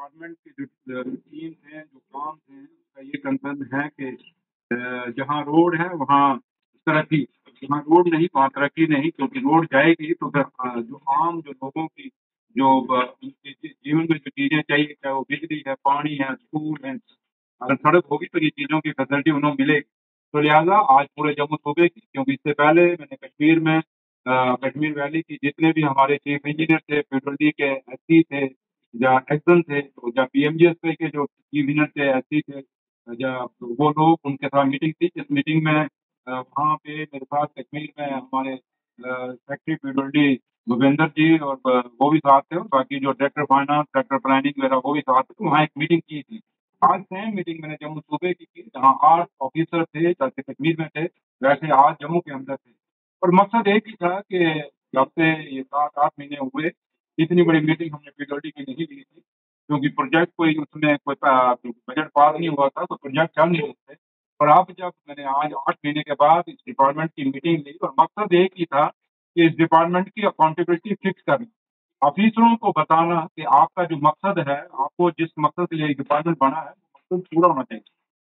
Department के जो routine हैं, जो काम हैं, उसका ये कंसर्न है कि जहाँ रोड है वहाँ तरक्की, जहाँ रोड नहीं वहाँ तरक्की नहीं, क्योंकि रोड जाएगी तो फिर जो आम जो लोगों की जो उनके जीवन में जो चीज़ें चाहिए, चाहे वो बिजली है, पानी है, स्कूल है, अगर सड़क होगी तो ये चीज़ों की फैसिलिटी उन्हें मिलेगी। तो लिहाजा आज पूरे जम्मू सूबे की, क्योंकि इससे पहले मैंने कश्मीर में कश्मीर वैली की जितने भी हमारे चीफ इंजीनियर थे, पीडब्ल्यूडी के एससी थे या एक्सन थे, तो या पीएमजीएसपी के जो चीफ इंजीनियर थे, एससी थे, या तो वो लोग उनके साथ मीटिंग थी। इस मीटिंग में वहाँ पे मेरे साथ कश्मीर में हमारे सेक्रेटरी पीडब्ल्यूडी भूपेंद्र जी और वो भी साथ थे, और बाकी जो डायरेक्टर फाइनेंस, डायरेक्टर प्लानिंग वगैरह वो भी साथ थे। तो वहाँ एक मीटिंग की थी। आज सेम मीटिंग मैंने जम्मू सूबे की थी, जहाँ 8 ऑफिसर थे, जैसे कश्मीर में थे वैसे आज जम्मू के अंदर थे। और मकसद एक ही था कि जब से ये 7-8 महीने हुए, इतनी बड़ी मीटिंग हमने पीडब्ल्यूडी की नहीं ली थी, क्योंकि प्रोजेक्ट कोई उसमें कोई बजट पास नहीं हुआ था, तो प्रोजेक्ट चल नहीं रहे थे। और अब जब मैंने आज 8 महीने के बाद इस डिपार्टमेंट की मीटिंग ली, और मकसद एक ही था कि इस डिपार्टमेंट की अकाउंटेबिलिटी फिक्स करनी, ऑफिसरों को बताना कि आपका जो मकसद है, आपको जिस मकसद के लिए डिपार्टमेंट बना है, वो मकसद पूरा होना चाहिए।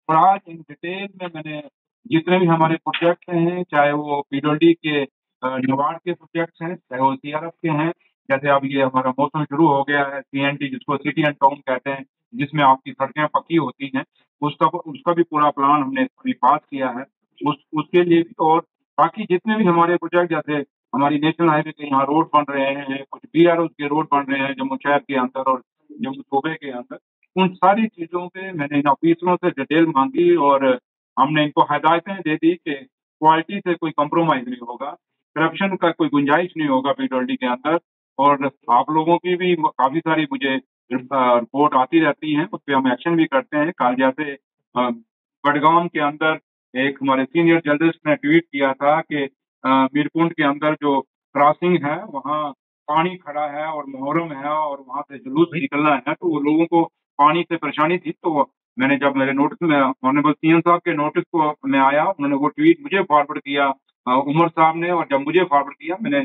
और आज इन डिटेल में मैंने जितने भी हमारे प्रोजेक्ट हैं, चाहे वो पीडब्ल्यूडी के नाबार्ड के प्रोजेक्ट्स हैं, चाहे वो सीआरएफ के हैं, जैसे अब ये हमारा मौसम शुरू हो गया है, सीएनटी जिसको सिटी एंड टाउन कहते हैं, जिसमें आपकी सड़कें पक्की होती हैं, उसका उसका भी पूरा प्लान हमने अभी पास किया है। उसके लिए भी, और बाकी जितने भी हमारे प्रोजेक्ट, जैसे हमारी नेशनल हाईवे के यहाँ रोड बन रहे हैं, कुछ बीआरओ के रोड बन रहे हैं जम्मू शहर के अंदर और जम्मू सूबे के अंदर, उन सारी चीज़ों पे मैंने इन ऑफिसरों से डिटेल मांगी, और हमने इनको हदायतें दे दी कि क्वालिटी से कोई कंप्रोमाइज़ नहीं होगा, करप्शन का कोई गुंजाइश नहीं होगा पीडब्ल्यूडी के अंदर। और आप लोगों की भी काफ़ी सारी मुझे रिपोर्ट आती रहती हैं, उस पे हम एक्शन भी करते हैं। कल जैसे बडगाम के अंदर एक हमारे सीनियर जर्नलिस्ट ने ट्वीट किया था कि मीरकुंड के अंदर जो क्रॉसिंग है वहाँ पानी खड़ा है और मुहर्रम है और वहाँ से जुलूस निकलना है, तो वो लोगों को पानी से परेशानी थी। तो मैंने जब मेरे नोटिस में ऑनरेबल सीएम साहब के नोटिस को में आया, उन्होंने वो ट्वीट मुझे फॉरवर्ड किया, उमर साहब ने, और जब मुझे फॉरवर्ड किया, मैंने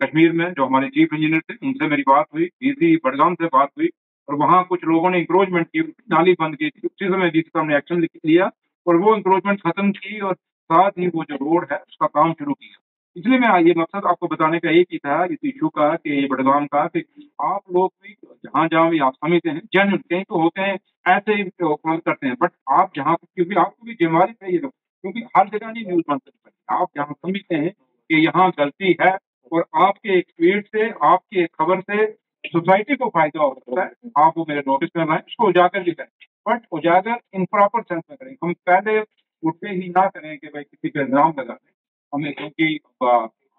कश्मीर में जो हमारे चीफ इंजीनियर थे उनसे मेरी बात हुई, डीसी बडगाम से बात हुई, और वहाँ कुछ लोगों ने इंक्रोचमेंट की, नाली बंद की थी। उसी समय डीसी साहब ने एक्शन लिया और वो इंक्रोचमेंट खत्म की, और साथ ही वो जो रोड है उसका काम शुरू किया। इसलिए मैं ये मकसद आपको बताने का एक ही था इस इशू का, कि ये बडगाम का, कि आप लोग भी जहाँ जहाँ भी आप समझते हैं, जेन्युइन कहीं तो होते हैं ऐसे ही काम करते हैं, बट आप जहाँ, क्योंकि आपको भी जिम्मेवारी चाहिए, क्योंकि हर जगह नहीं न्यूज बन सकती। आप जहाँ समझते हैं कि यहाँ गलती है, और आपके एक ट्वीट से, आपकी एक खबर से सोसाइटी को फायदा हो सकता है, आप वो मेरे नोटिस में लाएं, उसको उजागर भी करें, बट उजागर इन प्रॉपर सेंस में करें। हम पहले उठते ही ना करें कि भाई किसी पे इल्जाम लगा दें हमें, क्योंकि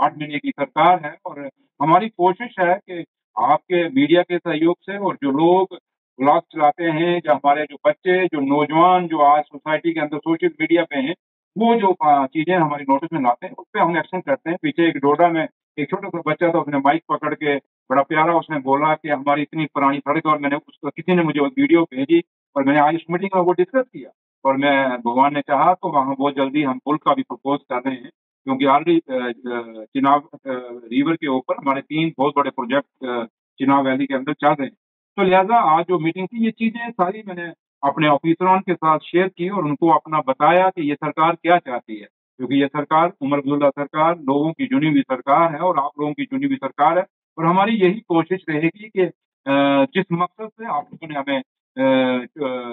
8 महीने की सरकार है, और हमारी कोशिश है कि आपके मीडिया के सहयोग से, और जो लोग ब्लॉग चलाते हैं, या हमारे जो बच्चे, जो नौजवान जो आज सोसाइटी के अंदर सोशल मीडिया पे हैं, वो जो चीजें हमारी नोटिस में लाते हैं, उस पर हम एक्शन करते हैं। पीछे एक डोडा में एक छोटा सा बच्चा था, उसने माइक पकड़ के बड़ा प्यारा उसने बोला कि हमारी इतनी पुरानी सड़क, और मैंने उसको, किसी ने मुझे वीडियो भेजी, और मैंने आज इस मीटिंग में वो डिस्कस किया, और मैं भगवान ने चाहा तो वहाँ बहुत जल्दी हम पुल का भी प्रपोज कर रहे हैं, क्योंकि ऑलरेडी चिनाब रिवर के ऊपर हमारे 3 बहुत बड़े प्रोजेक्ट चिनाब वैली के अंदर चल रहे हैं। तो लिहाजा आज जो मीटिंग थी, ये चीजें सारी मैंने अपने ऑफिसरों के साथ शेयर की, और उनको अपना बताया कि ये सरकार क्या चाहती है, क्योंकि ये सरकार उमर अब्दुल्ला सरकार लोगों की चुनी हुई सरकार है, और आप लोगों की चुनी हुई सरकार है, और हमारी यही कोशिश रहेगी कि जिस मकसद से आप लोगों ने हमें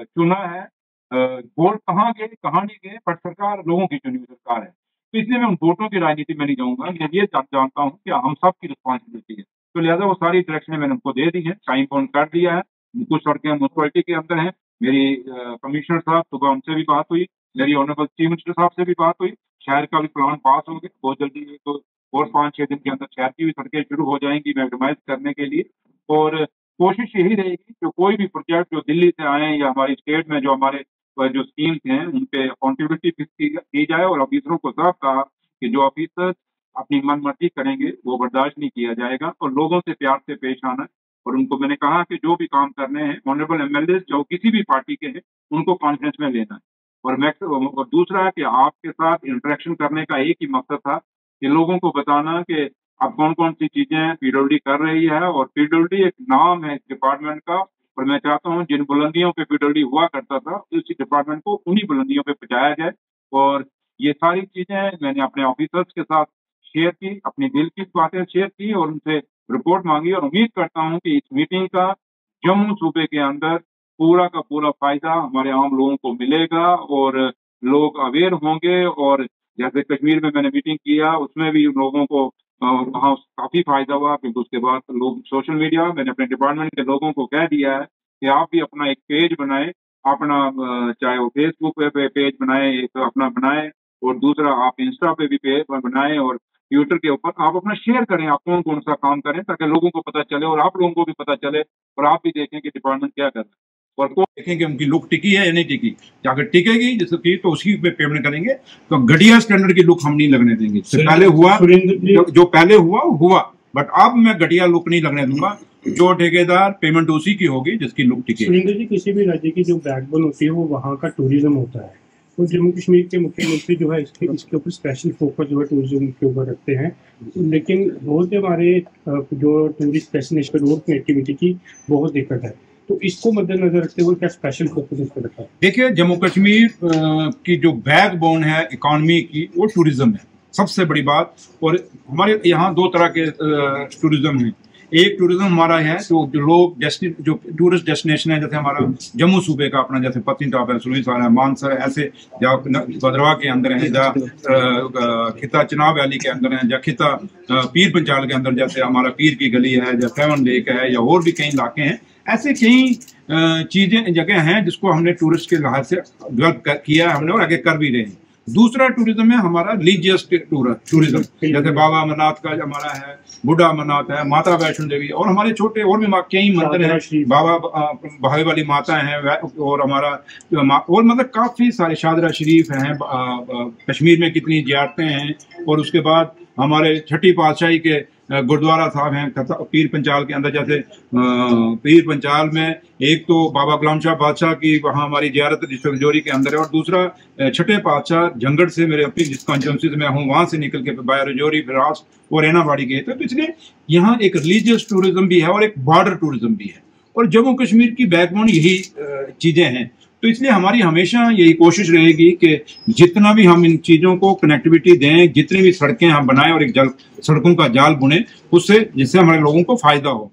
चुना है, वोट कहाँ गए, कहाँ नहीं गए, पर सरकार लोगों की चुनी हुई सरकार है। तो इसलिए मैं उन वोटों की राजनीति में नहीं जाऊंगा। मैं ये जानता हूँ कि हम सब की रिस्पॉन्सिबिलिटी है, तो लिहाजा वो सारी डायरेक्शन मैंने उनको दे दी है, टाइम बाउंड कर दिया है। कुछ सड़कें म्यूनसिपलिटी के अंदर हैं, मेरी कमिश्नर साहब सुबह उनसे भी बात हुई, मेरी ऑनरेबल चीफ मिनिस्टर साहब से भी बात हुई, शहर का भी प्लान पास हो गया, बहुत जल्दी तो और 5-6 दिन के अंदर शहर की भी सड़कें शुरू हो जाएंगी मैक्सिमाइज करने के लिए। और कोशिश यही रहेगी कि कोई भी प्रोजेक्ट जो दिल्ली से आए या हमारी स्टेट में जो हमारे जो स्कीम्स हैं, उन पे अकाउंटेबिलिटी फिक्स की जाए, और ऑफिसरों को साफ कहा कि जो ऑफिसर अपनी मनमर्जी करेंगे वो बर्दाश्त नहीं किया जाएगा, और लोगों से प्यार से पेश आना है। और उनको मैंने कहा कि जो भी काम करने हैं, ऑनरेबल एमएलए जो किसी भी पार्टी के हैं, उनको कॉन्फ्रेंस में लेना है। और दूसरा है कि आपके साथ इंटरेक्शन करने का एक ही मकसद था कि लोगों को बताना कि अब कौन कौन सी चीजें पीडब्ल्यूडी कर रही है, और पीडब्ल्यूडी एक नाम है इस डिपार्टमेंट का, और मैं चाहता हूँ जिन बुलंदियों पे पीडब्ल्यूडी हुआ करता था उसी डिपार्टमेंट को उन्हीं बुलंदियों पे पहुंचाया जाए। और ये सारी चीजें मैंने अपने ऑफिसर्स के साथ शेयर की, अपनी दिल की बातें शेयर की और उनसे रिपोर्ट मांगी और उम्मीद करता हूँ कि इस मीटिंग का जम्मू सूबे के अंदर पूरा का पूरा फायदा हमारे आम लोगों को मिलेगा और लोग अवेयर होंगे। और जैसे कश्मीर में मैंने मीटिंग किया उसमें भी लोगों को वहाँ काफी फायदा हुआ, क्योंकि उसके बाद लोग सोशल मीडिया मैंने अपने डिपार्टमेंट के लोगों को कह दिया है कि आप भी अपना एक पेज बनाएं, अपना चाहे वो फेसबुक पे पेज बनाए, एक अपना बनाए और दूसरा आप इंस्टा पे भी पेज बनाएं और ट्विटर के ऊपर आप अपना शेयर करें, आप कौन कौन सा काम करें ताकि लोगों को पता चले और आप लोगों को भी पता चले और आप भी देखें कि डिपार्टमेंट क्या कर रहा है और को देखें कि उनकी लुक टिकी है या नहीं टिकी। अगर टिकेगी जैसे की तो उसी पे पेमेंट करेंगे। तो घटिया स्टैंडर्ड की लुक हम नहीं लगने देंगे। पहले हुआ जो पहले हुआ बट अब मैं घटिया लुक नहीं लगने दूंगा। जो ठेकेदार पेमेंट उसी की होगी जिसकी लुक टिके। सुरेंद्र जी, किसी भी राज्य की जो बैकबोन होती है वो वहाँ का टूरिज्म होता है। तो जम्मू कश्मीर के मुख्यमंत्री जो है इसके ऊपर स्पेशल फोकस जो है टूरिज्म के ऊपर रखते हैं, लेकिन बहुत हमारे जो टूरिस्ट डेस्टिनेशन रोड कनेक्टिविटी की बहुत दिक्कत है। तो इसको मद्देनजर रखते हुए क्या स्पेशल फोकस इस पर रखा है? देखिए, जम्मू कश्मीर की जो बैकबोन है इकोनॉमी की वो टूरिज्म है सबसे बड़ी बात। और हमारे यहाँ दो तरह के टूरिज्म हैं। एक टूरिज्म हमारा है जो लोग जो टूरिस्ट डेस्टिनेशन है, जैसे हमारा जम्मू सूबे का अपना जैसे पत्नीटॉप है, सरुईसर है, मानसर है, ऐसे या भद्रवाह के अंदर है, या खिता चिनाब वैली के अंदर है, या खिता पीर पंचाल के अंदर जैसे हमारा पीर की गली है, या सेवन लेक है, या और भी कई इलाके हैं। ऐसे कई चीजें जगह हैं जिसको हमने टूरिस्ट के लिहाज से डेवलप किया है हमने और आगे कर भी रहे हैं। दूसरा टूरिज्म है हमारा रिलीजियस टूरिज्म, जैसे बाबा अमरनाथ का हमारा है, बुढ़ा अमरनाथ है, माता वैष्णो देवी और हमारे छोटे और भी कई मंदिर हैं, बाबा भावे वाली माता हैं और हमारा और मतलब काफी सारे शादरा शरीफ हैं। कश्मीर में कितनी जियारतें हैं। और उसके बाद हमारे छठी पातशाही के गुरुद्वारा साहब हैं पीर पंचाल के अंदर। जैसे पीर पंचाल में एक तो बाबा गुलाम शाह बादशाह की वहाँ हमारी जियारत डिस्ट्रिक्ट रजौरी के अंदर है, और दूसरा छठे पातशाह जंगड़ से मेरे अपनी जिस कॉन्स्टिट्यूंसी से मैं हूँ वहाँ से निकल के बाया रजौरी फिरास और एनाबाड़ी गए थे। तो इसलिए यहाँ एक रिलीजियस टूरिज्म भी है और एक बॉर्डर टूरिज्म भी है, और जम्मू कश्मीर की बैकबोन यही चीजें हैं। तो इसलिए हमारी हमेशा यही कोशिश रहेगी कि जितना भी हम इन चीजों को कनेक्टिविटी दें, जितनी भी सड़कें हम बनाएं और एक सड़कों का जाल बुने उससे, जिससे हमारे लोगों को फायदा हो।